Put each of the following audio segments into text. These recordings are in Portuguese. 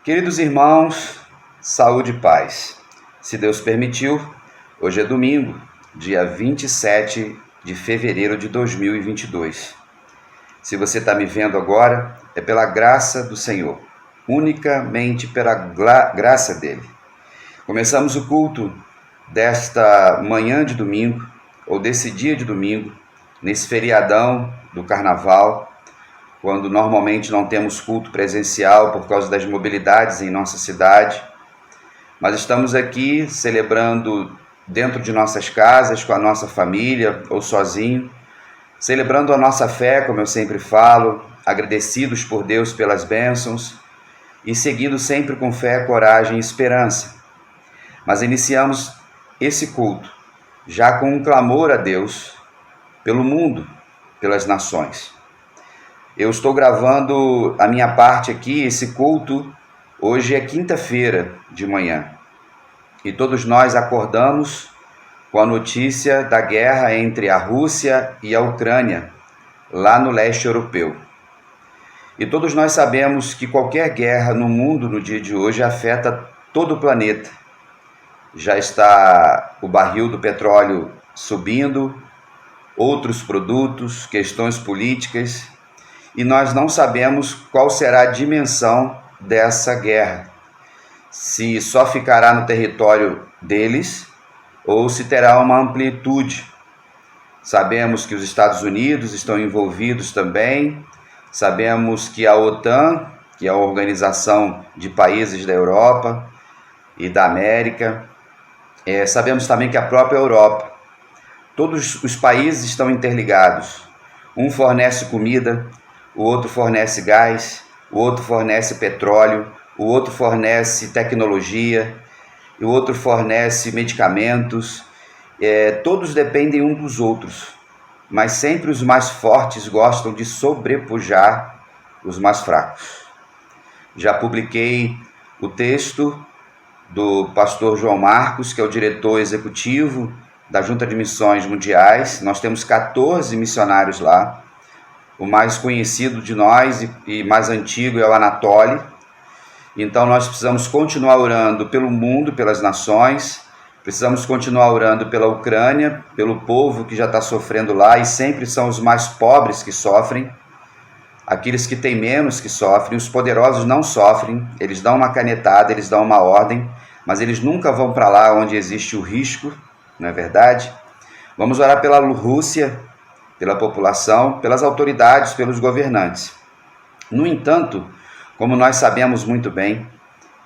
Queridos irmãos, saúde e paz. Se Deus permitiu, hoje é domingo, dia 27 de fevereiro de 2022. Se você está me vendo agora, é pela graça do Senhor, unicamente pela graça dele. Começamos o culto desta manhã de domingo, ou desse dia de domingo, nesse feriadão do Carnaval, quando normalmente não temos culto presencial por causa das mobilidades em nossa cidade. Mas estamos aqui celebrando dentro de nossas casas, com a nossa família ou sozinho, celebrando a nossa fé, como eu sempre falo, agradecidos por Deus pelas bênçãos e seguindo sempre com fé, coragem e esperança. Mas iniciamos esse culto já com um clamor a Deus pelo mundo, pelas nações. Eu estou gravando a minha parte aqui, esse culto, hoje é quinta-feira de manhã. E todos nós acordamos com a notícia da guerra entre a Rússia e a Ucrânia, lá no leste europeu. E todos nós sabemos que qualquer guerra no mundo no dia de hoje afeta todo o planeta. Já está o barril do petróleo subindo, outros produtos, questões políticas, e nós não sabemos qual será a dimensão dessa guerra. Se só ficará no território deles ou se terá uma amplitude. Sabemos que os Estados Unidos estão envolvidos também, sabemos que a OTAN, que é a Organização de Países da Europa e da América, sabemos também que a própria Europa, todos os países estão interligados. Um fornece comida, o outro fornece gás, o outro fornece petróleo, o outro fornece tecnologia, o outro fornece medicamentos. Todos dependem uns dos outros, mas sempre os mais fortes gostam de sobrepujar os mais fracos. Já publiquei o texto do pastor João Marcos, que é o diretor executivo da Junta de Missões Mundiais. Nós temos 14 missionários lá. O mais conhecido de nós e mais antigo é o Anatoly. Então nós precisamos continuar orando pelo mundo, pelas nações, precisamos continuar orando pela Ucrânia, pelo povo que já está sofrendo lá, e sempre são os mais pobres que sofrem, aqueles que têm menos que sofrem. Os poderosos não sofrem, eles dão uma canetada, eles dão uma ordem, mas eles nunca vão para lá onde existe o risco, não é verdade? Vamos orar pela Rússia, pela população, pelas autoridades, pelos governantes. No entanto, como nós sabemos muito bem,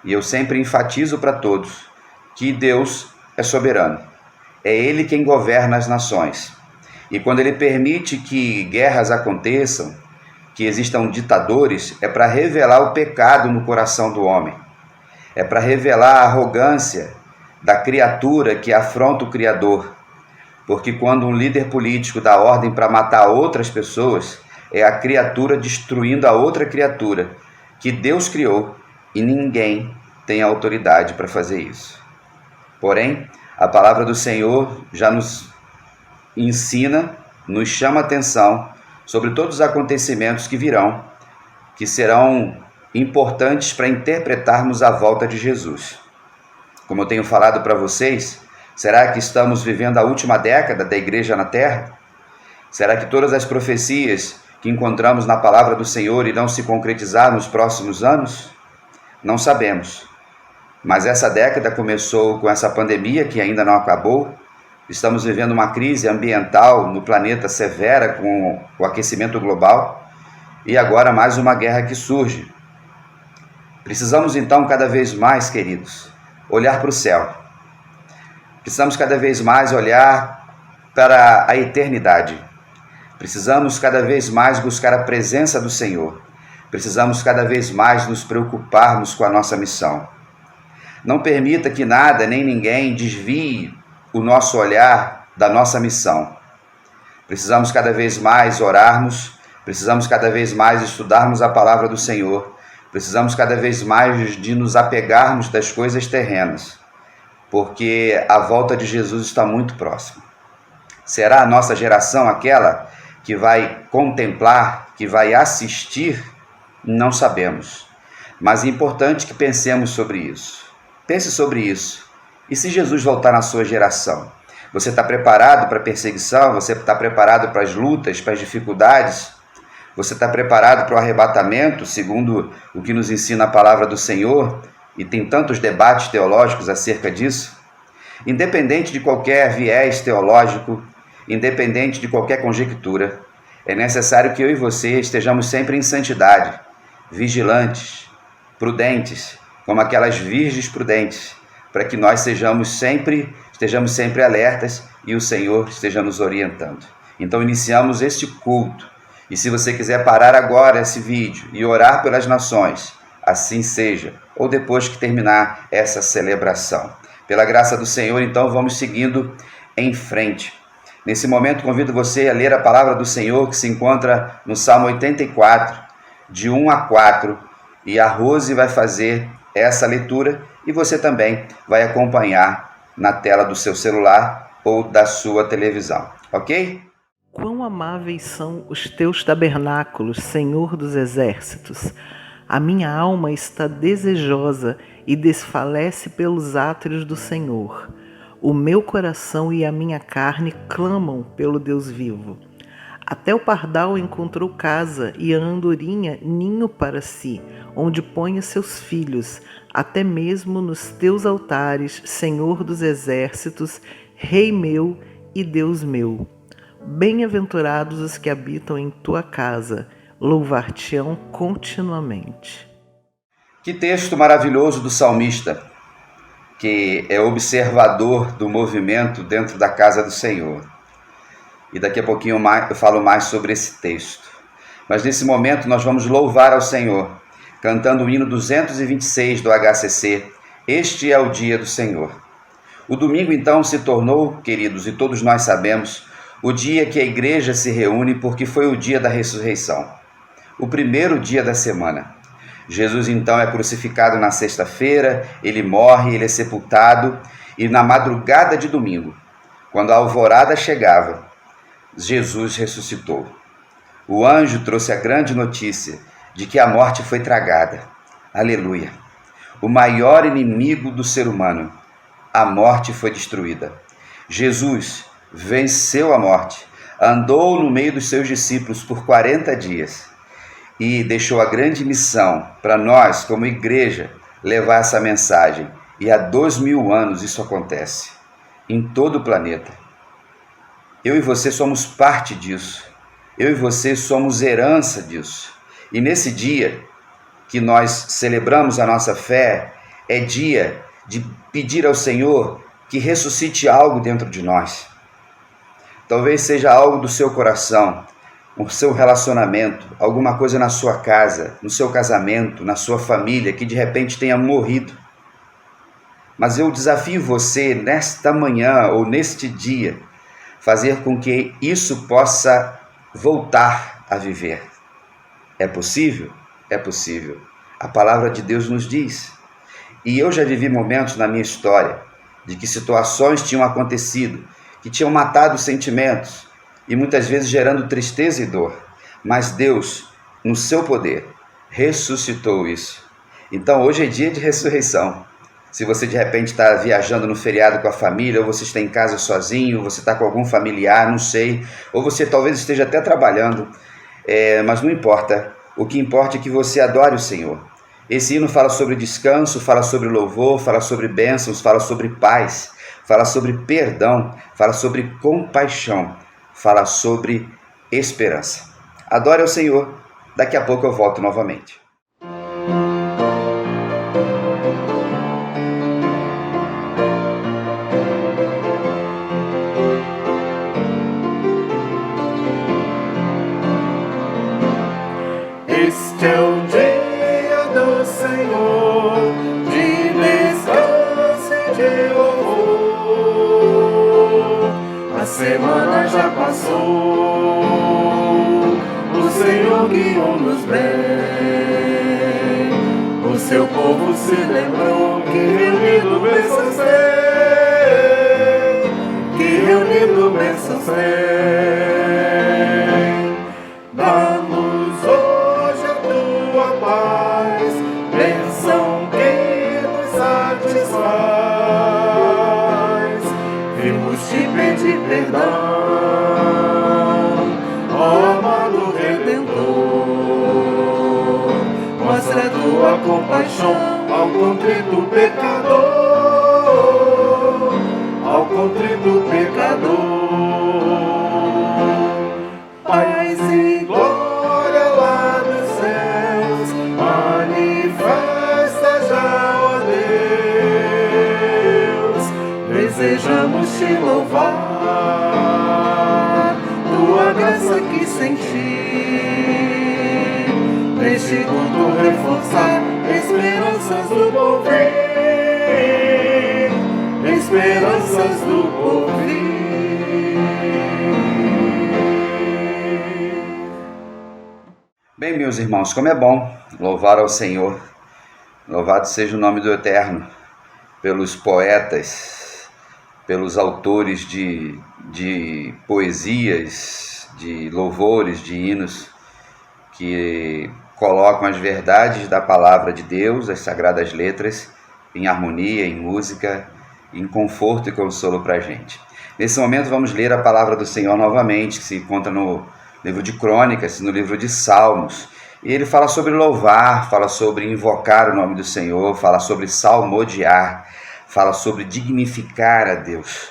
e eu sempre enfatizo para todos, que Deus é soberano. É Ele quem governa as nações. E quando Ele permite que guerras aconteçam, que existam ditadores, é para revelar o pecado no coração do homem. É para revelar a arrogância da criatura que afronta o Criador. Porque quando um líder político dá ordem para matar outras pessoas, é a criatura destruindo a outra criatura que Deus criou, e ninguém tem autoridade para fazer isso. Porém, a palavra do Senhor já nos ensina, nos chama a atenção sobre todos os acontecimentos que virão, que serão importantes para interpretarmos a volta de Jesus. Como eu tenho falado para vocês, será que estamos vivendo a última década da igreja na Terra? Será que todas as profecias que encontramos na palavra do Senhor irão se concretizar nos próximos anos? Não sabemos. Mas essa década começou com essa pandemia que ainda não acabou. Estamos vivendo uma crise ambiental no planeta severa com o aquecimento global. E agora mais uma guerra que surge. Precisamos então cada vez mais, queridos, olhar para o céu. Precisamos cada vez mais olhar para a eternidade. Precisamos cada vez mais buscar a presença do Senhor. Precisamos cada vez mais nos preocuparmos com a nossa missão. Não permita que nada nem ninguém desvie o nosso olhar da nossa missão. Precisamos cada vez mais orarmos, precisamos cada vez mais estudarmos a palavra do Senhor, precisamos cada vez mais de nos apegarmos das coisas terrenas, porque a volta de Jesus está muito próxima. Será a nossa geração aquela que vai contemplar, que vai assistir? Não sabemos. Mas é importante que pensemos sobre isso. Pense sobre isso. E se Jesus voltar na sua geração? Você está preparado para a perseguição? Você está preparado para as lutas, para as dificuldades? Você está preparado para o arrebatamento, segundo o que nos ensina a palavra do Senhor? E tem tantos debates teológicos acerca disso? Independente de qualquer viés teológico, independente de qualquer conjectura, é necessário que eu e você estejamos sempre em santidade, vigilantes, prudentes, como aquelas virgens prudentes, para que nós estejamos sempre alertas e o Senhor esteja nos orientando. Então iniciamos este culto. E se você quiser parar agora esse vídeo e orar pelas nações, assim seja, ou depois que terminar essa celebração. Pela graça do Senhor, então, vamos seguindo em frente. Nesse momento, convido você a ler a palavra do Senhor que se encontra no Salmo 84, de 1 a 4, e a Rose vai fazer essa leitura e você também vai acompanhar na tela do seu celular ou da sua televisão, ok? Quão amáveis são os teus tabernáculos, Senhor dos exércitos! A minha alma está desejosa e desfalece pelos átrios do Senhor. O meu coração e a minha carne clamam pelo Deus vivo. Até o pardal encontrou casa e a andorinha ninho para si, onde ponha seus filhos, até mesmo nos teus altares, Senhor dos exércitos, Rei meu e Deus meu. Bem-aventurados os que habitam em tua casa, louvar-te-ão continuamente. Que texto maravilhoso do salmista, que é observador do movimento dentro da casa do Senhor. E daqui a pouquinho eu falo mais sobre esse texto. Mas nesse momento nós vamos louvar ao Senhor, cantando o hino 226 do HCC, Este é o Dia do Senhor. O domingo então se tornou, queridos, e todos nós sabemos, o dia que a igreja se reúne porque foi o dia da ressurreição, o primeiro dia da semana. Jesus então é crucificado na sexta-feira, ele morre, ele é sepultado, e na madrugada de domingo, quando a alvorada chegava, Jesus ressuscitou. O anjo trouxe a grande notícia de que a morte foi tragada. Aleluia! O maior inimigo do ser humano, a morte foi destruída. Jesus venceu a morte, andou no meio dos seus discípulos por 40 dias e deixou a grande missão para nós, como igreja, levar essa mensagem. E há 2000 anos isso acontece, em todo o planeta. Eu e você somos parte disso, eu e você somos herança disso. E nesse dia que nós celebramos a nossa fé, é dia de pedir ao Senhor que ressuscite algo dentro de nós. Talvez seja algo do seu coração, o seu relacionamento, alguma coisa na sua casa, no seu casamento, na sua família, que de repente tenha morrido. Mas eu desafio você, nesta manhã ou neste dia, fazer com que isso possa voltar a viver. É possível? É possível. A palavra de Deus nos diz. E eu já vivi momentos na minha história de que situações tinham acontecido, que tinham matado sentimentos e muitas vezes gerando tristeza e dor. Mas Deus, no seu poder, ressuscitou isso. Então hoje é dia de ressurreição. Se você de repente está viajando no feriado com a família, ou você está em casa sozinho, ou você está com algum familiar, não sei, ou você talvez esteja até trabalhando, mas não importa. O que importa é que você adore o Senhor. Esse hino fala sobre descanso, fala sobre louvor, fala sobre bênçãos, fala sobre paz, fala sobre perdão, fala sobre compaixão, fala sobre esperança. Adore ao Senhor. Daqui a pouco eu volto novamente. Este é o dia do Senhor, de descanso e de louvor. A semana já passou, o Senhor guiou-nos bem. O seu povo se lembrou que reunido bênçãos tem, que reunido bênçãos tem. Dá-nos hoje a tua paz, vimos te pedir perdão, ó amado Redentor. Mostra a tua compaixão ao contrito pecador, ao contrito pecador. Paz e glória lá nos céus, manifesta já, ó Deus. Desejamos te louvar, tua graça que sentir, neste culto reforçar esperanças do porvir, esperanças do porvir. Bem, meus irmãos, como é bom louvar ao Senhor. Louvado seja o nome do Eterno, pelos poetas, pelos autores de poesias, de louvores, de hinos, que colocam as verdades da palavra de Deus, as sagradas letras, em harmonia, em música, em conforto e consolo para a gente. Nesse momento vamos ler a palavra do Senhor novamente, que se encontra no livro de Crônicas, no livro de Salmos. E ele fala sobre louvar, fala sobre invocar o nome do Senhor, fala sobre salmodiar, fala sobre dignificar a Deus.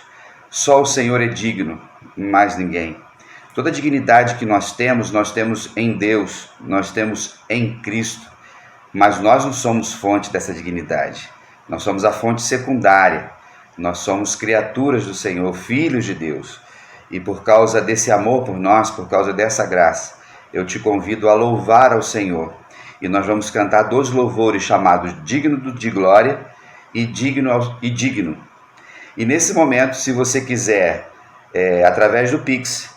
Só o Senhor é digno, mais ninguém. Toda a dignidade que nós temos em Deus, nós temos em Cristo, mas nós não somos fonte dessa dignidade. Nós somos a fonte secundária, nós somos criaturas do Senhor, filhos de Deus. E por causa desse amor por nós, por causa dessa graça, eu te convido a louvar ao Senhor. E nós vamos cantar 2 louvores chamados Digno de Glória e Digno. E nesse momento, se você quiser, através do Pix,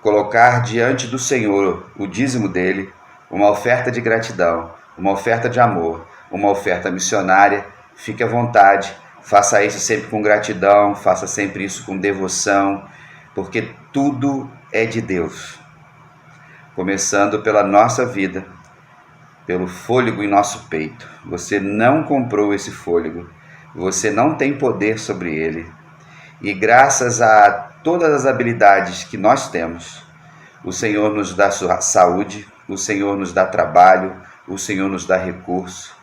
colocar diante do Senhor o dízimo dele, uma oferta de gratidão, uma oferta de amor, uma oferta missionária, fique à vontade, faça isso sempre com gratidão, faça sempre isso com devoção, porque tudo é de Deus. Começando pela nossa vida, pelo fôlego em nosso peito. Você não comprou esse fôlego, você não tem poder sobre ele. E graças a todas as habilidades que nós temos, o Senhor nos dá saúde, o Senhor nos dá trabalho, o Senhor nos dá recurso.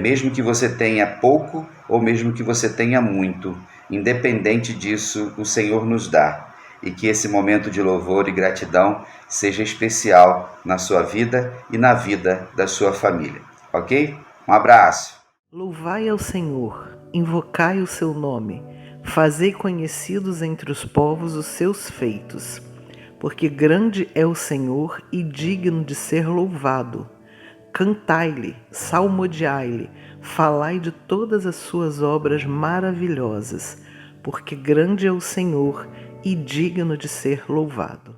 Mesmo que você tenha pouco ou mesmo que você tenha muito, independente disso, o Senhor nos dá. E que esse momento de louvor e gratidão seja especial na sua vida e na vida da sua família. Ok? Um abraço. Louvai ao Senhor, invocai o seu nome, fazei conhecidos entre os povos os seus feitos, porque grande é o Senhor e digno de ser louvado. Cantai-lhe, salmodiai-lhe, falai de todas as suas obras maravilhosas, porque grande é o Senhor e digno de ser louvado.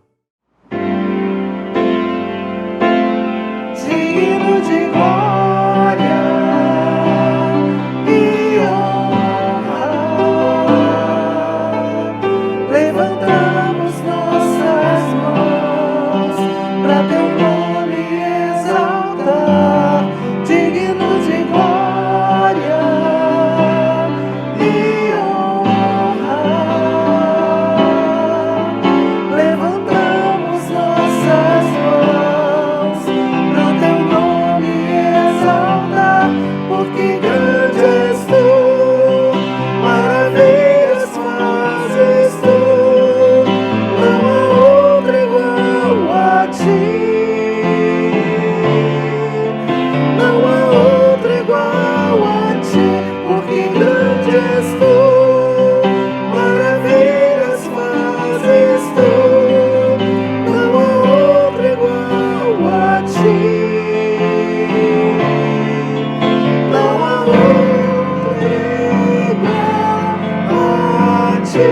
Digno de glória e honra, levantamos nossas mãos para teu nome exaltar. Digno de glória e honra, levantamos nossas mãos pro teu nome exaltar, porque grande és tu, maravilhas fazes tu, não há outro igual a ti, não há outro igual a ti, porque grande és tu, maravilhas fazes tu, não há outro igual a ti, não há outro igual a ti.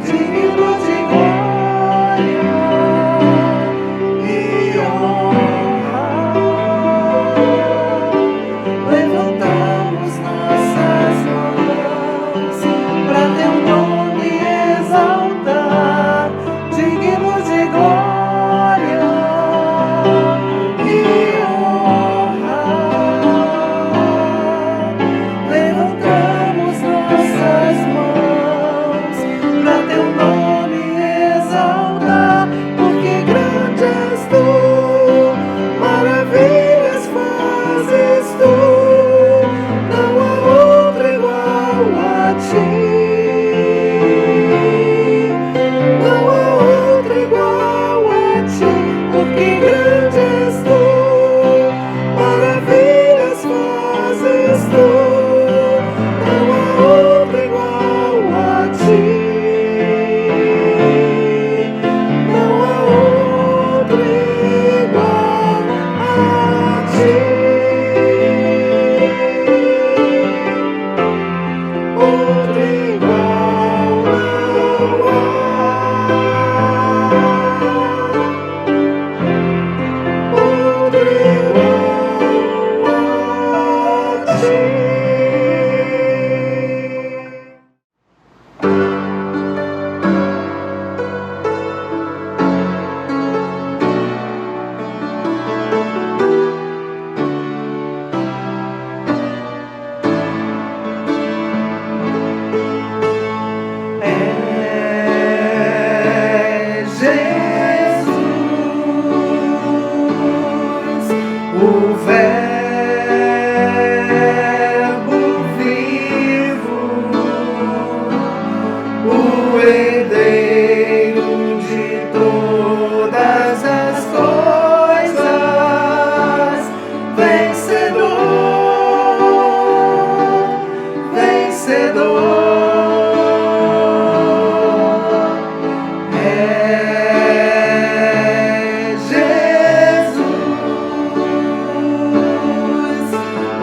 Digno de glória e honra, levantamos nossas mãos para teu nome exaltar. Digno de glória e honra,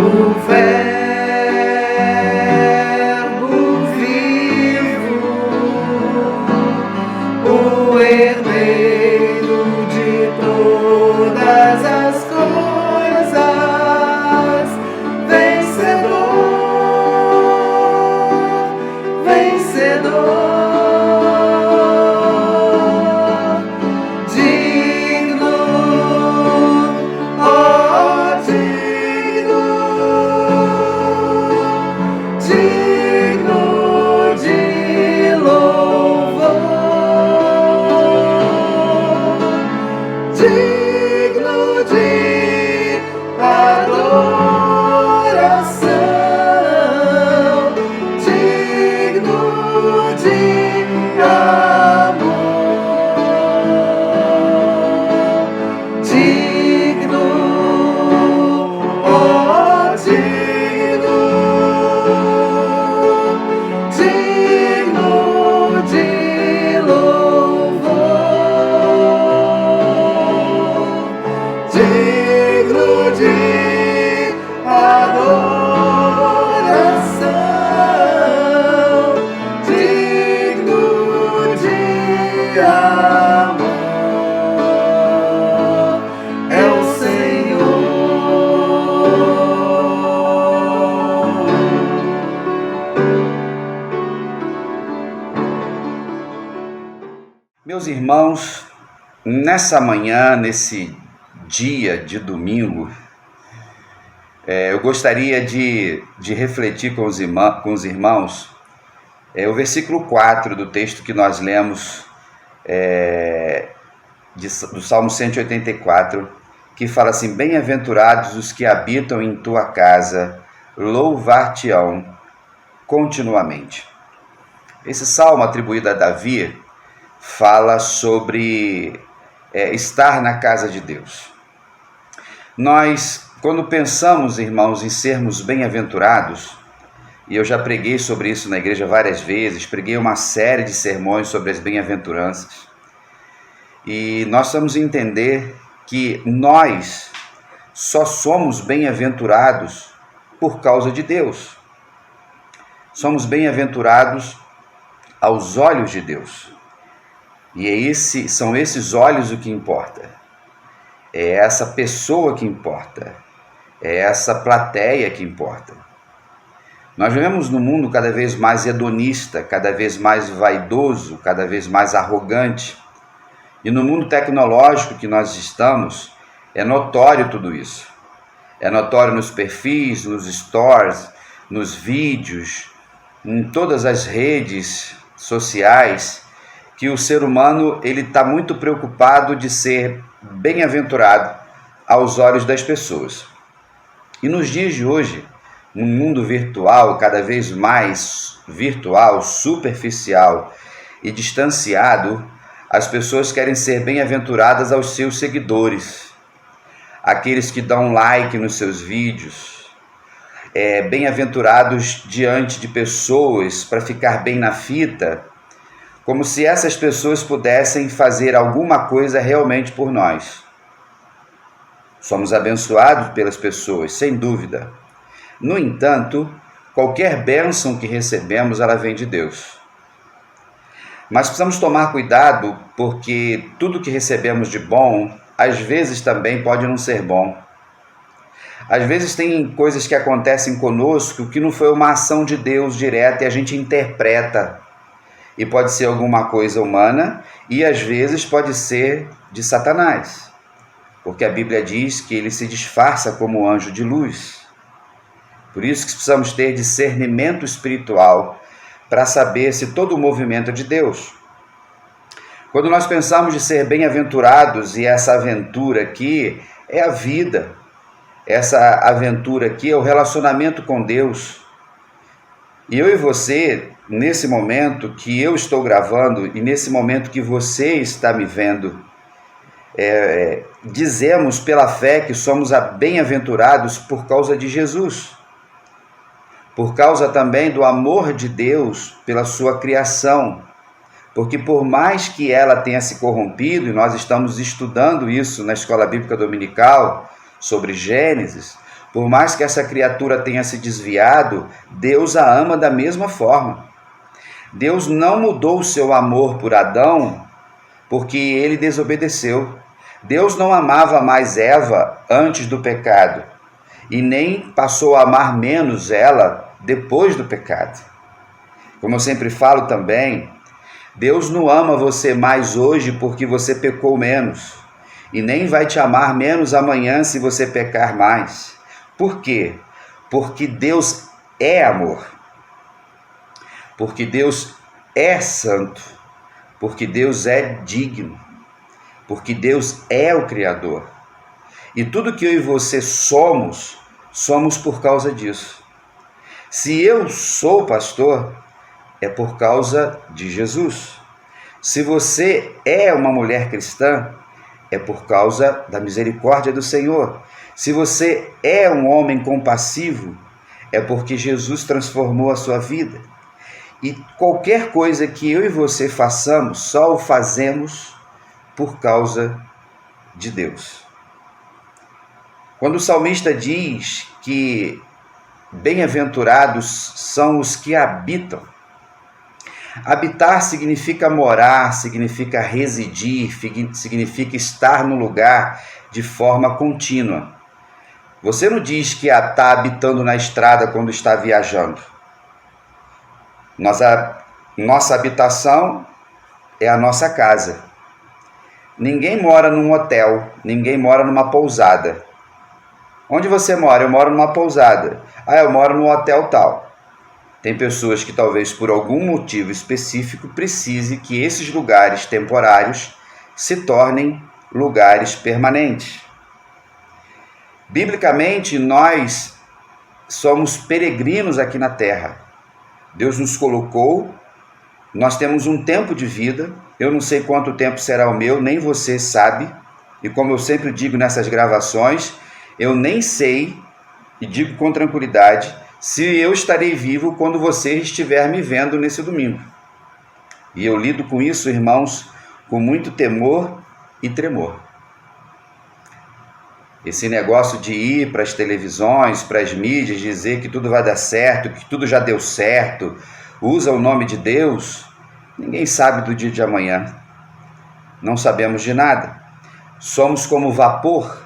o Verbo vivo, o herdeiro de todas as coisas, vencedor, vencedor. Meus irmãos, nessa manhã, nesse dia de domingo, eu gostaria de refletir com os irmãos o versículo 4 do texto que nós lemos do Salmo 184, que fala assim: bem-aventurados os que habitam em tua casa, louvar-te-ão continuamente. Esse salmo atribuído a Davi fala sobre estar na casa de Deus. Nós, quando pensamos, irmãos, em sermos bem-aventurados, e eu já preguei sobre isso na igreja várias vezes, preguei uma série de sermões sobre as bem-aventuranças, e nós vamos entender que nós só somos bem-aventurados por causa de Deus. Somos bem-aventurados aos olhos de Deus. E são esses olhos o que importa. É essa pessoa que importa. É essa plateia que importa. Nós vivemos num mundo cada vez mais hedonista, cada vez mais vaidoso, cada vez mais arrogante. E no mundo tecnológico que nós estamos, é notório tudo isso. É notório nos perfis, nos stories, nos vídeos, em todas as redes sociais, que o ser humano ele está muito preocupado de ser bem-aventurado aos olhos das pessoas. E nos dias de hoje, num mundo virtual, cada vez mais virtual, superficial e distanciado, as pessoas querem ser bem-aventuradas aos seus seguidores, aqueles que dão like nos seus vídeos, bem-aventurados diante de pessoas para ficar bem na fita, como se essas pessoas pudessem fazer alguma coisa realmente por nós. Somos abençoados pelas pessoas, sem dúvida. No entanto, qualquer bênção que recebemos, ela vem de Deus. Mas precisamos tomar cuidado, porque tudo que recebemos de bom, às vezes também pode não ser bom. Às vezes tem coisas que acontecem conosco que não foi uma ação de Deus direta e a gente interpreta. E pode ser alguma coisa humana e às vezes pode ser de Satanás. Porque a Bíblia diz que ele se disfarça como anjo de luz. Por isso que precisamos ter discernimento espiritual para saber se todo o movimento é de Deus. Quando nós pensamos de ser bem-aventurados, e essa aventura aqui é a vida, essa aventura aqui é o relacionamento com Deus. E eu e você, nesse momento que eu estou gravando e nesse momento que você está me vendo, dizemos pela fé que somos bem-aventurados por causa de Jesus. Por causa também do amor de Deus pela sua criação. Porque por mais que ela tenha se corrompido, e nós estamos estudando isso na Escola Bíblica Dominical, sobre Gênesis, Por mais que essa criatura tenha se desviado, Deus a ama da mesma forma. Deus não mudou o seu amor por Adão porque ele desobedeceu. Deus não amava mais Eva antes do pecado e nem passou a amar menos ela depois do pecado. Como eu sempre falo também, Deus não ama você mais hoje porque você pecou menos e nem vai te amar menos amanhã se você pecar mais. Por quê? Porque Deus é amor. Porque Deus é santo. Porque Deus é digno. Porque Deus é o Criador. E tudo que eu e você somos por causa disso. Se eu sou pastor, é por causa de Jesus. Se você é uma mulher cristã, é por causa da misericórdia do Senhor. Se você é um homem compassivo, é porque Jesus transformou a sua vida. E qualquer coisa que eu e você façamos, só o fazemos por causa de Deus. Quando o salmista diz que bem-aventurados são os que habitam, habitar significa morar, significa residir, significa estar no lugar de forma contínua. Você não diz que está habitando na estrada quando está viajando. Nossa habitação é a nossa casa. Ninguém mora num hotel, ninguém mora numa pousada. Onde você mora? Eu moro numa pousada. Eu moro num hotel tal. Tem pessoas que talvez por algum motivo específico precise que esses lugares temporários se tornem lugares permanentes. Biblicamente, nós somos peregrinos aqui na terra. Deus nos colocou, nós temos um tempo de vida, eu não sei quanto tempo será o meu, nem você sabe, e como eu sempre digo nessas gravações, eu nem sei, e digo com tranquilidade, se eu estarei vivo quando você estiver me vendo nesse domingo. E eu lido com isso, irmãos, com muito temor e tremor. Esse negócio de ir para as televisões, para as mídias, dizer que tudo vai dar certo, que tudo já deu certo, usa o nome de Deus, ninguém sabe do dia de amanhã. Não sabemos de nada. Somos como vapor,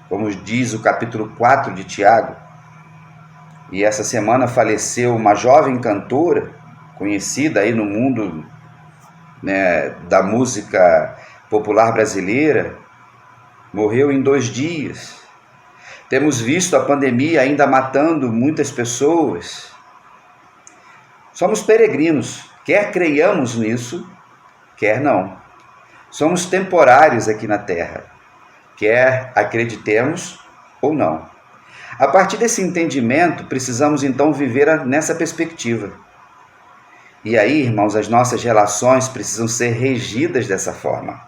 como diz o capítulo 4 de Tiago. E essa semana faleceu uma jovem cantora, conhecida aí no mundo, da música popular brasileira, morreu em 2 dias. Temos visto a pandemia ainda matando muitas pessoas. Somos peregrinos, quer creiamos nisso, quer não. Somos temporários aqui na terra, quer acreditemos ou não. A partir desse entendimento, precisamos então viver nessa perspectiva. E aí, irmãos, as nossas relações precisam ser regidas dessa forma.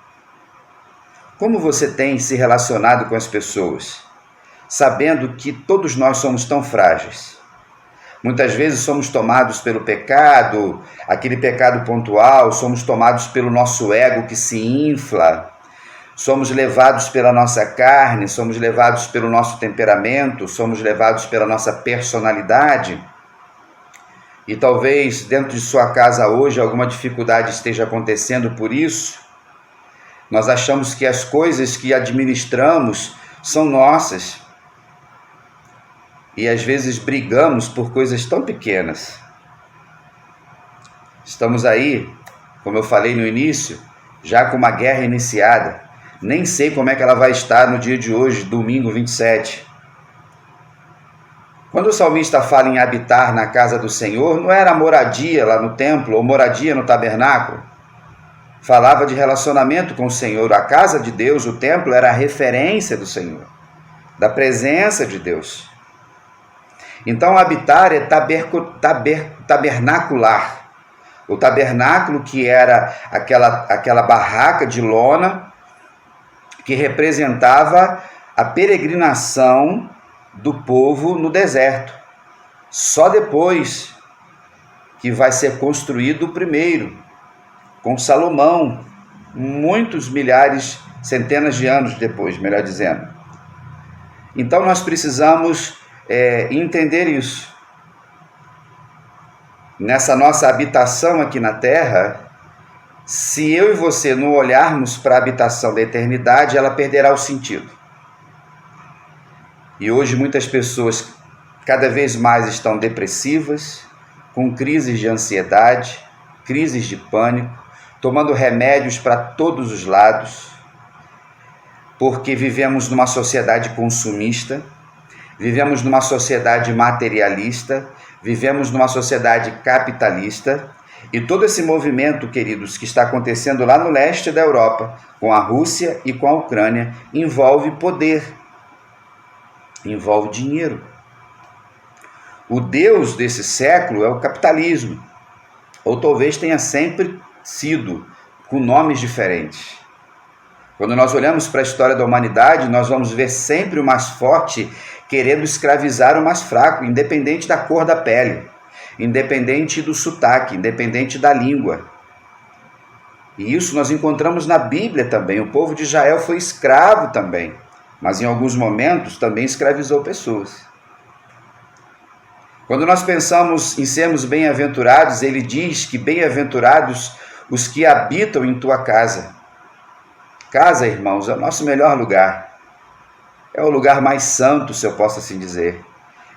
Como você tem se relacionado com as pessoas, sabendo que todos nós somos tão frágeis? Muitas vezes somos tomados pelo pecado, aquele pecado pontual, somos tomados pelo nosso ego que se infla, somos levados pela nossa carne, somos levados pelo nosso temperamento, somos levados pela nossa personalidade. E talvez dentro de sua casa hoje alguma dificuldade esteja acontecendo por isso. Nós achamos que as coisas que administramos são nossas. E às vezes brigamos por coisas tão pequenas. Estamos aí, como eu falei no início, já com uma guerra iniciada. Nem sei como é que ela vai estar no dia de hoje, domingo 27. Quando o salmista fala em habitar na casa do Senhor, não era moradia lá no templo ou moradia no tabernáculo. Falava de relacionamento com o Senhor. A casa de Deus, o templo, era a referência do Senhor, da presença de Deus. Então, habitar é tabernacular. O tabernáculo, que era aquela barraca de lona que representava a peregrinação do povo no deserto. Só depois que vai ser construído o primeiro, com Salomão, muitos milhares, centenas de anos depois, melhor dizendo. Então nós precisamos entender isso. Nessa nossa habitação aqui na Terra, se eu e você não olharmos para a habitação da eternidade, ela perderá o sentido. E hoje muitas pessoas cada vez mais estão depressivas, com crises de ansiedade, crises de pânico, tomando remédios para todos os lados, porque vivemos numa sociedade consumista, vivemos numa sociedade materialista, vivemos numa sociedade capitalista, e todo esse movimento, queridos, que está acontecendo lá no leste da Europa, com a Rússia e com a Ucrânia, envolve poder, envolve dinheiro. O Deus desse século é o capitalismo, ou talvez tenha sempre sido, com nomes diferentes. Quando nós olhamos para a história da humanidade, nós vamos ver sempre o mais forte querendo escravizar o mais fraco, independente da cor da pele, independente do sotaque, independente da língua. E isso nós encontramos na Bíblia também. O povo de Israel foi escravo também, mas em alguns momentos também escravizou pessoas. Quando nós pensamos em sermos bem-aventurados, ele diz que bem-aventurados os que habitam em tua casa. Casa, irmãos, é o nosso melhor lugar. É o lugar mais santo, se eu posso assim dizer.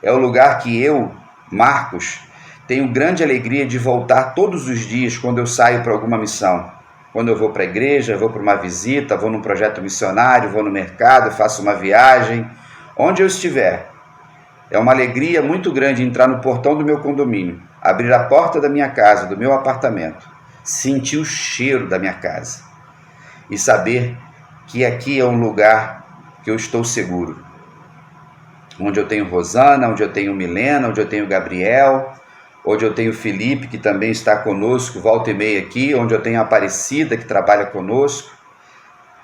É o lugar que eu, Marcos, tenho grande alegria de voltar todos os dias quando eu saio para alguma missão. Quando eu vou para a igreja, vou para uma visita, vou num projeto missionário, vou no mercado, faço uma viagem, onde eu estiver. É uma alegria muito grande entrar no portão do meu condomínio, abrir a porta da minha casa, do meu apartamento, sentir o cheiro da minha casa e saber que aqui é um lugar que eu estou seguro. Onde eu tenho Rosana, onde eu tenho Milena, onde eu tenho Gabriel, onde eu tenho Felipe, que também está conosco, volta e meia aqui, onde eu tenho a Aparecida, que trabalha conosco.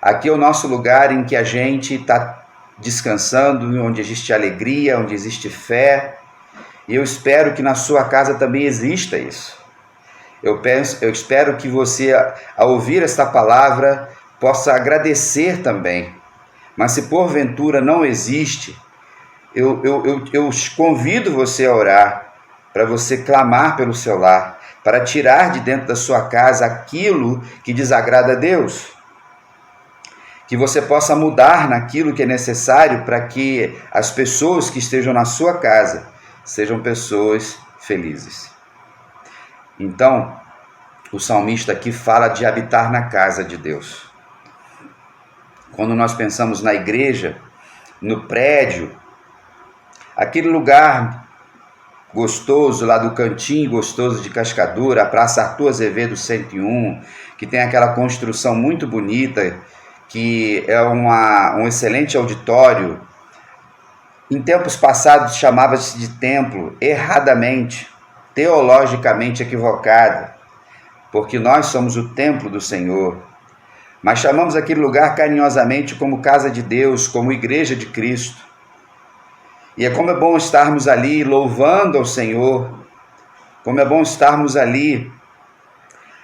Aqui é o nosso lugar em que a gente está descansando, onde existe alegria, onde existe fé. E eu espero que na sua casa também exista isso. Eu espero que você, ao ouvir esta palavra, possa agradecer também. Mas se porventura não existe, eu convido você a orar, para você clamar pelo seu lar, para tirar de dentro da sua casa aquilo que desagrada a Deus. Que você possa mudar naquilo que é necessário para que as pessoas que estejam na sua casa sejam pessoas felizes. Então, o salmista aqui fala de habitar na casa de Deus. Quando nós pensamos na igreja, no prédio, aquele lugar gostoso lá do cantinho gostoso de Cascadura, a Praça Arthur Azevedo 101, que tem aquela construção muito bonita, que é um excelente auditório. Em tempos passados chamava-se de templo, erradamente, teologicamente equivocada, porque nós somos o templo do Senhor. Mas chamamos aquele lugar carinhosamente como casa de Deus, como igreja de Cristo. E é como é bom estarmos ali louvando ao Senhor, como é bom estarmos ali,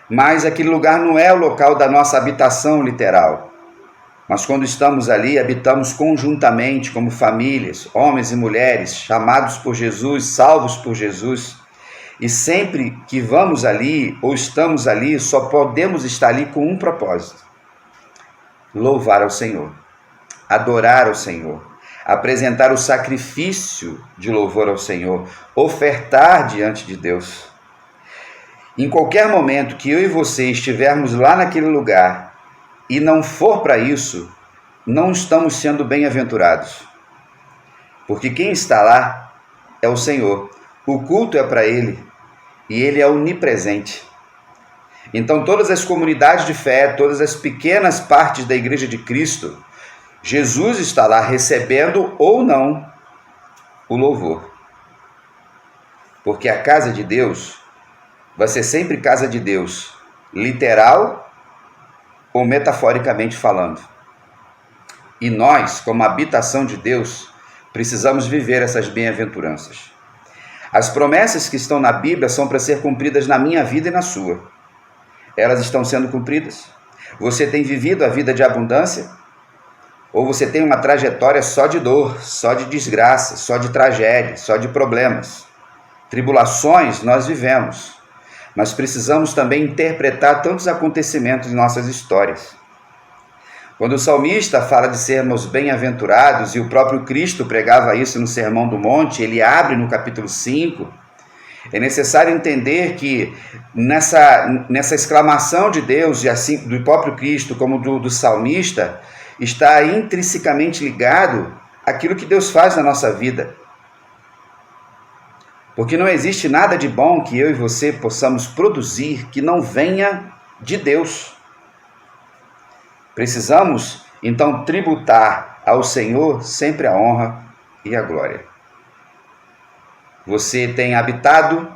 mas aquele lugar não é o local da nossa habitação literal. Mas quando estamos ali, habitamos conjuntamente como famílias, homens e mulheres, chamados por Jesus, salvos por Jesus. E sempre que vamos ali ou estamos ali, só podemos estar ali com um propósito: louvar ao Senhor, adorar ao Senhor, apresentar o sacrifício de louvor ao Senhor, ofertar diante de Deus. Em qualquer momento que eu e você estivermos lá naquele lugar e não for para isso, não estamos sendo bem-aventurados. Porque quem está lá é o Senhor. O culto é para Ele e Ele é onipresente. Então todas as comunidades de fé, todas as pequenas partes da Igreja de Cristo, Jesus está lá recebendo ou não o louvor. Porque a casa de Deus vai ser sempre casa de Deus, literal ou metaforicamente falando. E nós, como habitação de Deus, precisamos viver essas bem-aventuranças. As promessas que estão na Bíblia são para ser cumpridas na minha vida e na sua. Elas estão sendo cumpridas? Você tem vivido a vida de abundância? ou você tem uma trajetória só de dor, só de desgraça, só de tragédia, só de problemas. Tribulações nós vivemos, mas precisamos também interpretar tantos acontecimentos em nossas histórias. Quando o salmista fala de sermos bem-aventurados, e o próprio Cristo pregava isso no Sermão do Monte, ele abre no capítulo 5, é necessário entender que nessa exclamação de Deus, e assim do próprio Cristo como do salmista, está intrinsecamente ligado àquilo que Deus faz na nossa vida. Porque não existe nada de bom que eu e você possamos produzir que não venha de Deus. Precisamos, então, tributar ao Senhor sempre a honra e a glória. Você tem habitado,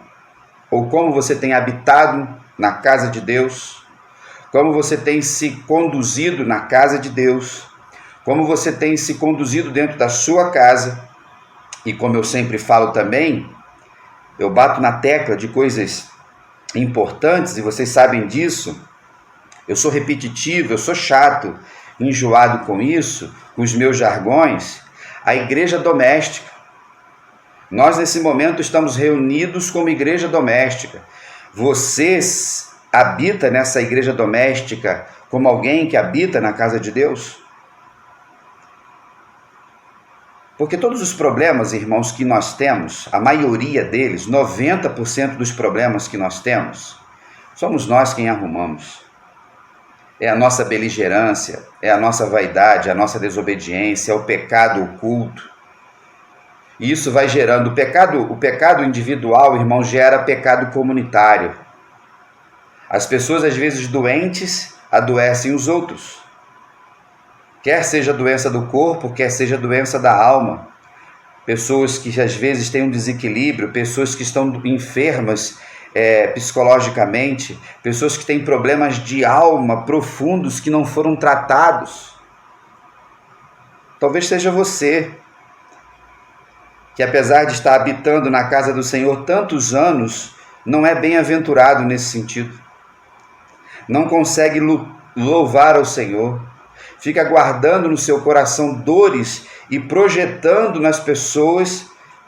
ou como você tem habitado na casa de Deus, como você tem se conduzido na casa de Deus, como você tem se conduzido dentro da sua casa, e como eu sempre falo também, eu bato na tecla de coisas importantes, e vocês sabem disso, eu sou repetitivo, eu sou chato, enjoado com isso, com os meus jargões, a igreja doméstica. Nós, nesse momento, estamos reunidos como igreja doméstica. Você habita nessa igreja doméstica como alguém que habita na casa de Deus? Porque todos os problemas, irmãos, que nós temos, a maioria deles, 90% dos problemas que nós temos, somos nós quem arrumamos. É a nossa beligerância, é a nossa vaidade, a nossa desobediência, é o pecado oculto. E isso vai gerando, o pecado individual, irmão, gera pecado comunitário. As pessoas, às vezes doentes, adoecem os outros. Quer seja doença do corpo, quer seja doença da alma. Pessoas que às vezes têm um desequilíbrio, pessoas que estão enfermas psicologicamente, pessoas que têm problemas de alma profundos que não foram tratados. Talvez seja você, que apesar de estar habitando na casa do Senhor tantos anos, não é bem-aventurado nesse sentido. Não consegue louvar ao Senhor. Fica guardando no seu coração dores e projetando nas pessoas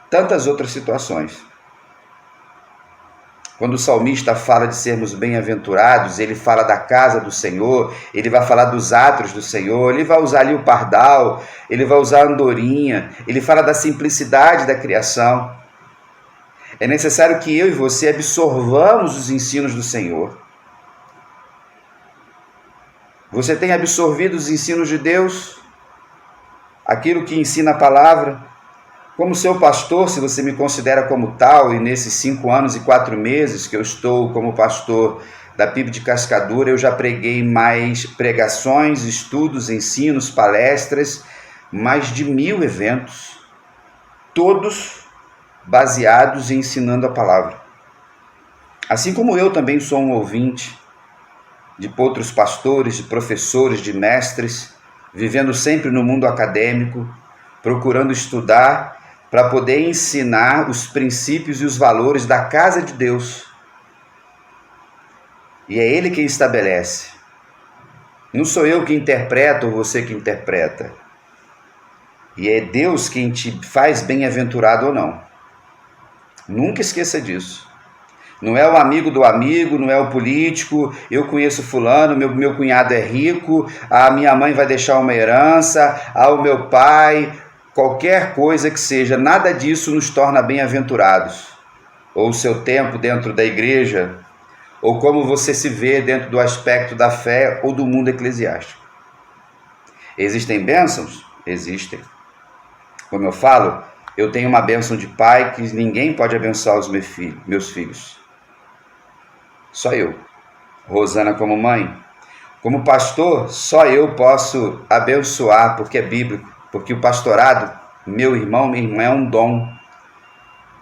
tantas outras situações. Quando o salmista fala de sermos bem-aventurados, ele fala da casa do Senhor, ele vai falar dos átrios do Senhor, ele vai usar ali o pardal, ele vai usar a andorinha, ele fala da simplicidade da criação. É necessário que eu e você absorvamos os ensinos do Senhor. Você tem absorvido os ensinos de Deus? Aquilo que ensina a palavra? Como seu pastor, se você me considera como tal, e nesses 5 anos e 4 meses que eu estou como pastor da PIB de Cascadura, eu já preguei mais pregações, estudos, ensinos, palestras, mais de 1000 eventos, todos baseados em ensinando a palavra. Assim como eu também sou um ouvinte de outros pastores, de professores, de mestres, vivendo sempre no mundo acadêmico, procurando estudar para poder ensinar os princípios e os valores da casa de Deus. E é Ele quem estabelece. Não sou eu que interpreto ou você que interpreta. E é Deus quem te faz bem-aventurado ou não. Nunca esqueça disso. Não é o amigo do amigo, não é o político, eu conheço fulano, meu cunhado é rico, a minha mãe vai deixar uma herança, o meu pai, qualquer coisa que seja, nada disso nos torna bem-aventurados. Ou o seu tempo dentro da igreja, ou como você se vê dentro do aspecto da fé ou do mundo eclesiástico. Existem bênçãos? Existem. Como eu falo, eu tenho uma bênção de pai que ninguém pode abençoar os meus filhos. Só eu. Rosana como mãe. Como pastor, só eu posso abençoar, porque é bíblico. Porque o pastorado, meu irmão, minha irmã, é um dom.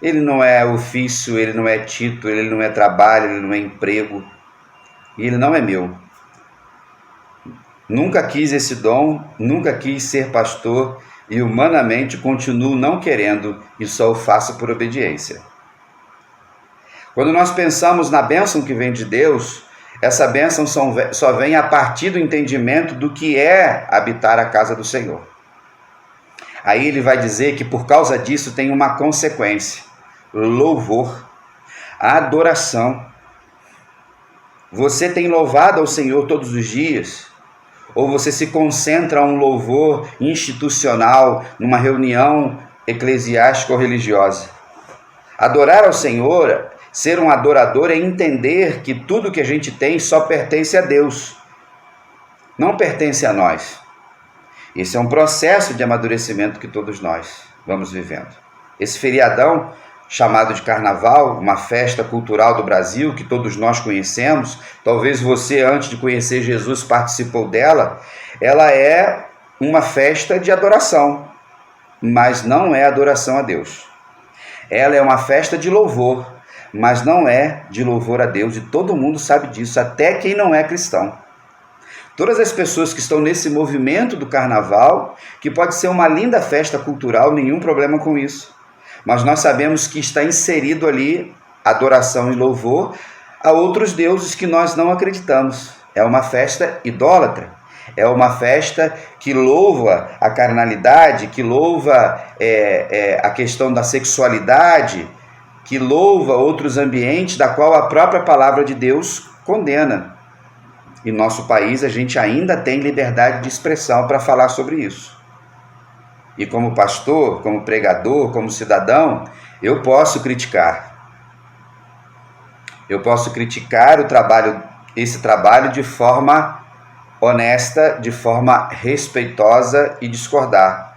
Ele não é ofício, ele não é título, ele não é trabalho, ele não é emprego. E ele não é meu. Nunca quis esse dom, nunca quis ser pastor e humanamente continuo não querendo e só o faço por obediência. Quando nós pensamos na bênção que vem de Deus, Essa bênção só vem a partir do entendimento do que é habitar a casa do Senhor. Aí ele vai dizer que por causa disso tem uma consequência: louvor, adoração. Você tem louvado ao Senhor todos os dias? Ou você se concentra a um louvor institucional numa reunião eclesiástica ou religiosa? Adorar ao Senhor, ser um adorador, é entender que tudo que a gente tem só pertence a Deus, não pertence a nós. Esse é um processo de amadurecimento que todos nós vamos vivendo. Esse feriadão chamado de Carnaval, uma festa cultural do Brasil que todos nós conhecemos, talvez você, antes de conhecer Jesus, participou dela, ela é uma festa de adoração, mas não é adoração a Deus. Ela é uma festa de louvor, mas não é de louvor a Deus, e todo mundo sabe disso, até quem não é cristão. Todas as pessoas que estão nesse movimento do Carnaval, que pode ser uma linda festa cultural, nenhum problema com isso, mas nós sabemos que está inserido ali adoração e louvor a outros deuses que nós não acreditamos. É uma festa idólatra, é uma festa que louva a carnalidade, que louva a questão da sexualidade, que louva outros ambientes da qual a própria palavra de Deus condena. Em nosso país a gente ainda tem liberdade de expressão para falar sobre isso. E como pastor, como pregador, como cidadão, eu posso criticar. Eu posso criticar esse trabalho de forma honesta, de forma respeitosa e discordar.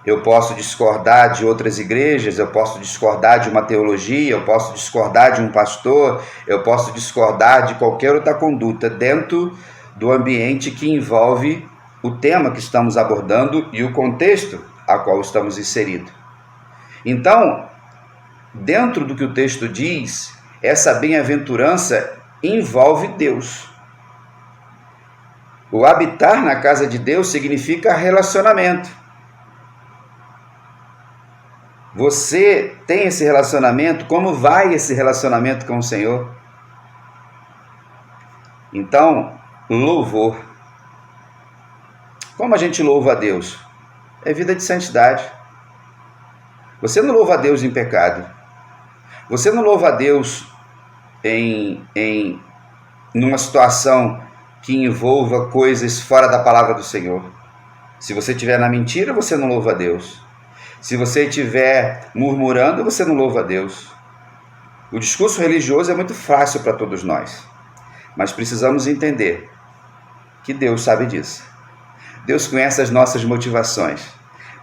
Eu posso discordar de outras igrejas, eu posso discordar de uma teologia, eu posso discordar de um pastor, eu posso discordar de qualquer outra conduta dentro do ambiente que envolve o tema que estamos abordando e o contexto a qual estamos inseridos. Então, dentro do que o texto diz, essa bem-aventurança envolve Deus. O habitar na casa de Deus significa relacionamento. Você tem esse relacionamento? Como vai esse relacionamento com o Senhor? Então, louvor. Como a gente louva a Deus? É vida de santidade. Você não louva a Deus em pecado. Você não louva a Deus numa situação que envolva coisas fora da palavra do Senhor. Se você estiver na mentira, você não louva a Deus. Se você estiver murmurando, você não louva a Deus. O discurso religioso é muito fácil para todos nós, mas precisamos entender que Deus sabe disso. Deus conhece as nossas motivações.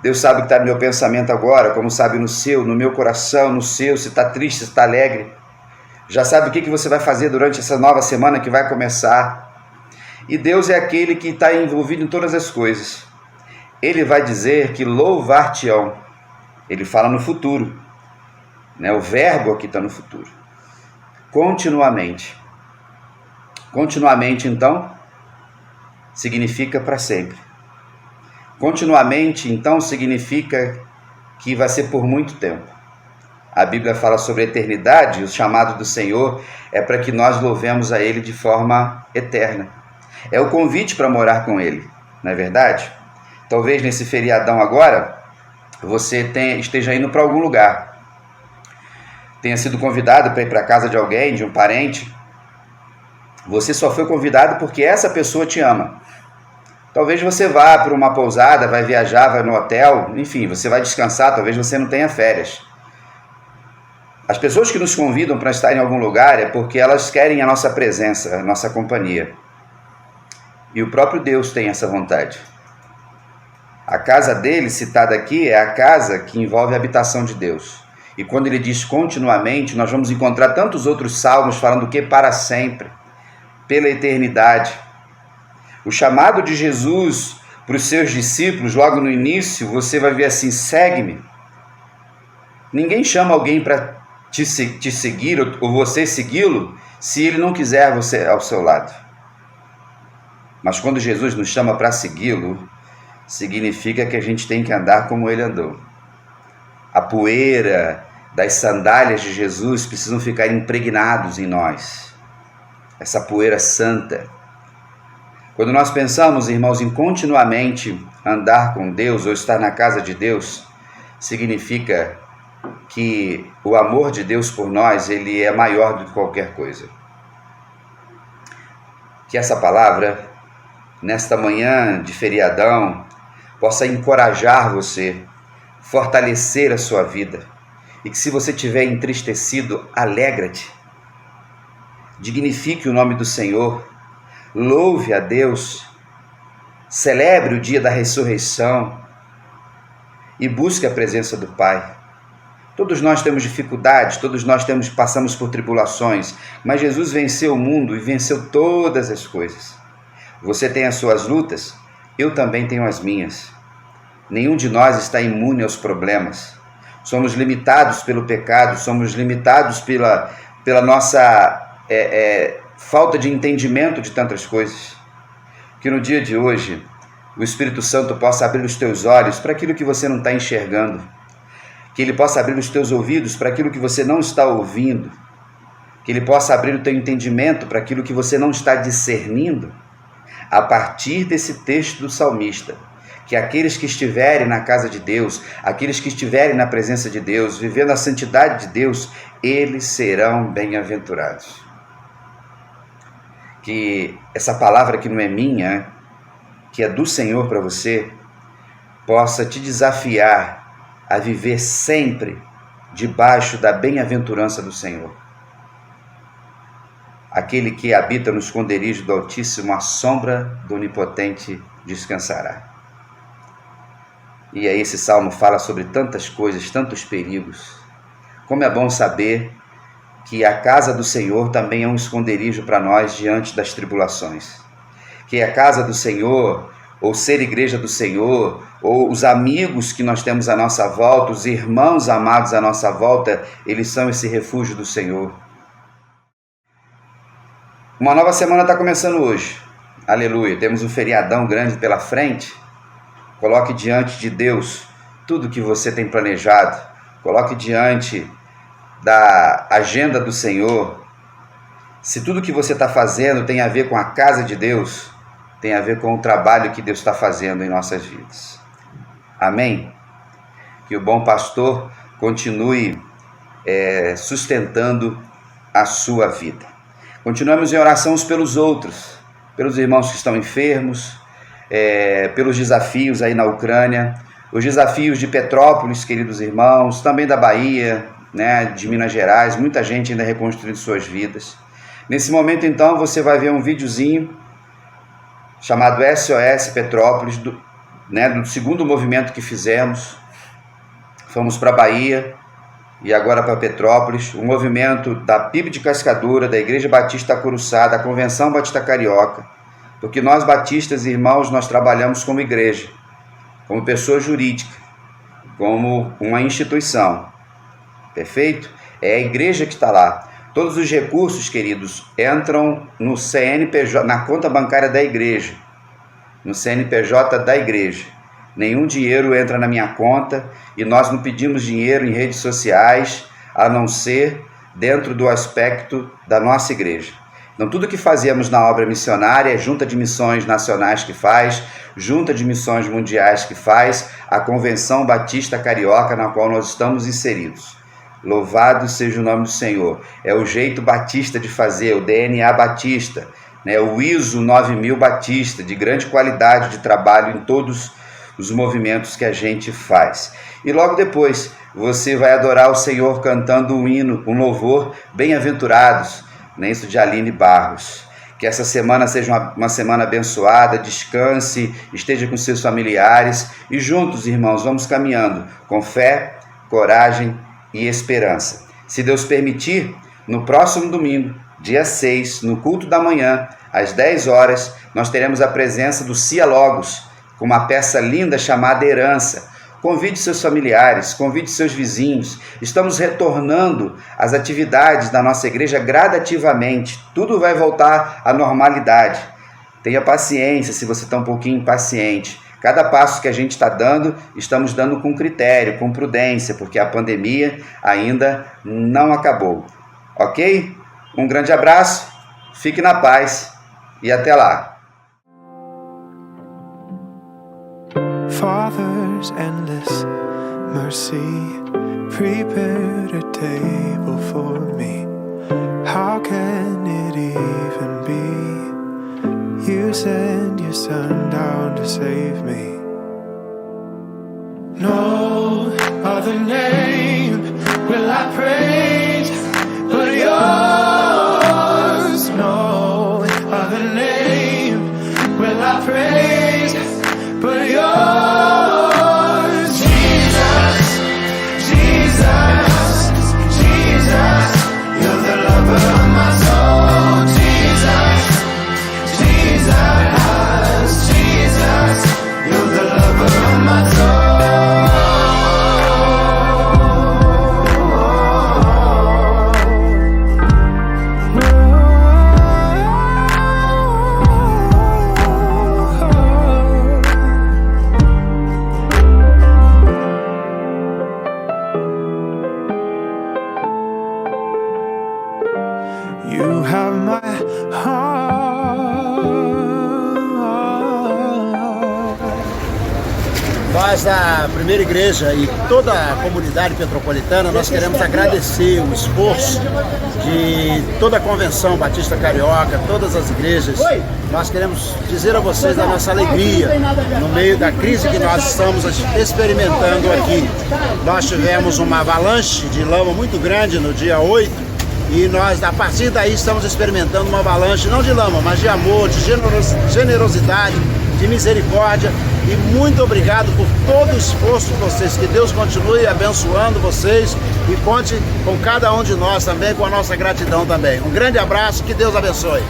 Deus sabe o que está no meu pensamento agora, como sabe no seu, no meu coração, no seu, se está triste, se está alegre. Já sabe o que você vai fazer durante essa nova semana que vai começar. E Deus é aquele que está envolvido em todas as coisas. Ele vai dizer que louvar-te-ão. Ele fala no futuro, né? O verbo aqui está no futuro. Continuamente. Continuamente, então, significa para sempre. Continuamente, então, significa que vai ser por muito tempo. A Bíblia fala sobre a eternidade, o chamado do Senhor é para que nós louvemos a Ele de forma eterna. É o convite para morar com Ele, não é verdade? Talvez nesse feriadão agora, você esteja indo para algum lugar. Tenha sido convidado para ir para a casa de alguém, de um parente. Você só foi convidado porque essa pessoa te ama. Talvez você vá para uma pousada, vai viajar, vai no hotel, enfim, você vai descansar, talvez você não tenha férias. As pessoas que nos convidam para estar em algum lugar é porque elas querem a nossa presença, a nossa companhia. E o próprio Deus tem essa vontade. A casa dele, citada aqui, é a casa que envolve a habitação de Deus. E quando ele diz continuamente, nós vamos encontrar tantos outros salmos falando que para sempre, pela eternidade. O chamado de Jesus para os seus discípulos, logo no início, você vai ver assim, segue-me. Ninguém chama alguém para te seguir ou você segui-lo se ele não quiser você ao seu lado. Mas quando Jesus nos chama para segui-lo, significa que a gente tem que andar como ele andou. A poeira das sandálias de Jesus precisam ficar impregnados em nós. essa poeira santa. Quando nós pensamos, irmãos, em continuamente andar com Deus ou estar na casa de Deus, significa que o amor de Deus por nós, ele é maior do que qualquer coisa. Que essa palavra, nesta manhã de feriadão, possa encorajar você, fortalecer a sua vida. E que se você estiver entristecido, alegra-te. Dignifique o nome do Senhor. Louve a Deus. Celebre o dia da ressurreição. E busque a presença do Pai. Todos nós temos dificuldades, todos nós passamos por tribulações, mas Jesus venceu o mundo e venceu todas as coisas. Você tem as suas lutas, eu também tenho as minhas. Nenhum de nós está imune aos problemas. Somos limitados pelo pecado, somos limitados pela nossa falta de entendimento de tantas coisas. Que no dia de hoje, o Espírito Santo possa abrir os teus olhos para aquilo que você não está enxergando. Que Ele possa abrir os teus ouvidos para aquilo que você não está ouvindo. Que Ele possa abrir o teu entendimento para aquilo que você não está discernindo. A partir desse texto do salmista, que aqueles que estiverem na casa de Deus, aqueles que estiverem na presença de Deus, vivendo a santidade de Deus, eles serão bem-aventurados. Que essa palavra que não é minha, que é do Senhor para você, possa te desafiar a viver sempre debaixo da bem-aventurança do Senhor. Aquele que habita no esconderijo do Altíssimo, à sombra do Onipotente descansará. E aí esse salmo fala sobre tantas coisas, tantos perigos. Como é bom saber que a casa do Senhor também é um esconderijo para nós diante das tribulações. Que a casa do Senhor, ou ser igreja do Senhor, ou os amigos que nós temos à nossa volta, os irmãos amados à nossa volta, eles são esse refúgio do Senhor. Uma nova semana está começando hoje. Aleluia. Temos um feriadão grande pela frente. Coloque diante de Deus tudo que você tem planejado. Coloque diante da agenda do Senhor. Se tudo que você está fazendo tem a ver com a casa de Deus, tem a ver com o trabalho que Deus está fazendo em nossas vidas. Amém? Que o bom pastor continue sustentando a sua vida. Continuamos em oração uns pelos outros, pelos irmãos que estão enfermos, pelos desafios aí na Ucrânia, os desafios de Petrópolis, queridos irmãos, também da Bahia, né, de Minas Gerais, muita gente ainda reconstruindo suas vidas. Nesse momento, então, você vai ver um videozinho chamado SOS Petrópolis, do segundo movimento que fizemos. Fomos para a Bahia e agora para Petrópolis, um movimento da PIB de Cascadura, da Igreja Batista Curuçá, da Convenção Batista Carioca, porque nós batistas, irmãos, nós trabalhamos como igreja, como pessoa jurídica, como uma instituição, perfeito? É a igreja que está lá. Todos os recursos, queridos, entram no CNPJ, na conta bancária da igreja, no CNPJ da igreja. Nenhum dinheiro entra na minha conta e nós não pedimos dinheiro em redes sociais, a não ser dentro do aspecto da nossa igreja. Então, tudo que fazemos na obra missionária, Junta de Missões Nacionais que faz, Junta de Missões Mundiais que faz, a Convenção Batista Carioca, na qual nós estamos inseridos. Louvado seja o nome do Senhor. É o jeito batista de fazer, o DNA batista, né? O ISO 9000 batista, de grande qualidade de trabalho em todos os movimentos que a gente faz. E logo depois, você vai adorar o Senhor cantando um hino, um louvor, Bem-aventurados, né? Isso de Aline Barros. Que essa semana seja uma semana abençoada, descanse, esteja com seus familiares e juntos, irmãos, vamos caminhando com fé, coragem e esperança. Se Deus permitir, no próximo domingo, dia 6, no culto da manhã, às 10 horas, nós teremos a presença do Cia Logos, com uma peça linda chamada Herança. Convide seus familiares, convide seus vizinhos. Estamos retornando às atividades da nossa igreja gradativamente. Tudo vai voltar à normalidade. Tenha paciência se você está um pouquinho impaciente. Cada passo que a gente está dando, estamos dando com critério, com prudência, porque a pandemia ainda não acabou. Ok? Um grande abraço, Fique na paz e até lá. Father's endless mercy prepared a table for me. How can it even be? You sent your son down to save me. No other name will I praise but yours. No other name will I praise but yours. Jesus, Jesus, Jesus, you're the lover of my soul. Jesus, Jesus, Jesus, you're the lover of my soul. You have my heart. Nós da Primeira Igreja e toda a comunidade petropolitana, nós queremos agradecer o esforço de toda a Convenção Batista Carioca, todas as igrejas. Nós queremos dizer a vocês da nossa alegria no meio da crise que nós estamos experimentando aqui. Nós tivemos uma avalanche de lama muito grande no dia 8 e nós, a partir daí, estamos experimentando uma avalanche não de lama, mas de amor, de generosidade, de misericórdia. E muito obrigado por todo o esforço de vocês. Que Deus continue abençoando vocês e conte com cada um de nós também, com a nossa gratidão também. Um grande abraço, que Deus abençoe.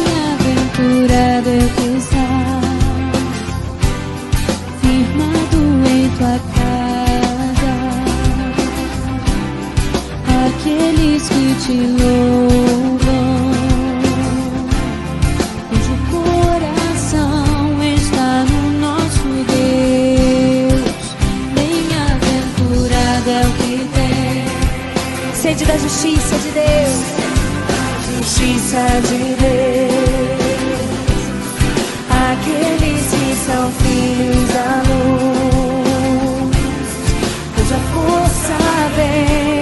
Bem-aventurado eu que está firmado em tua casa, aqueles que te louvam, cujo coração está no nosso Deus. Bem-aventurado é o que tem sede da justiça de Deus, justiça de Deus, aqueles que são filhos da luz, cuja força vem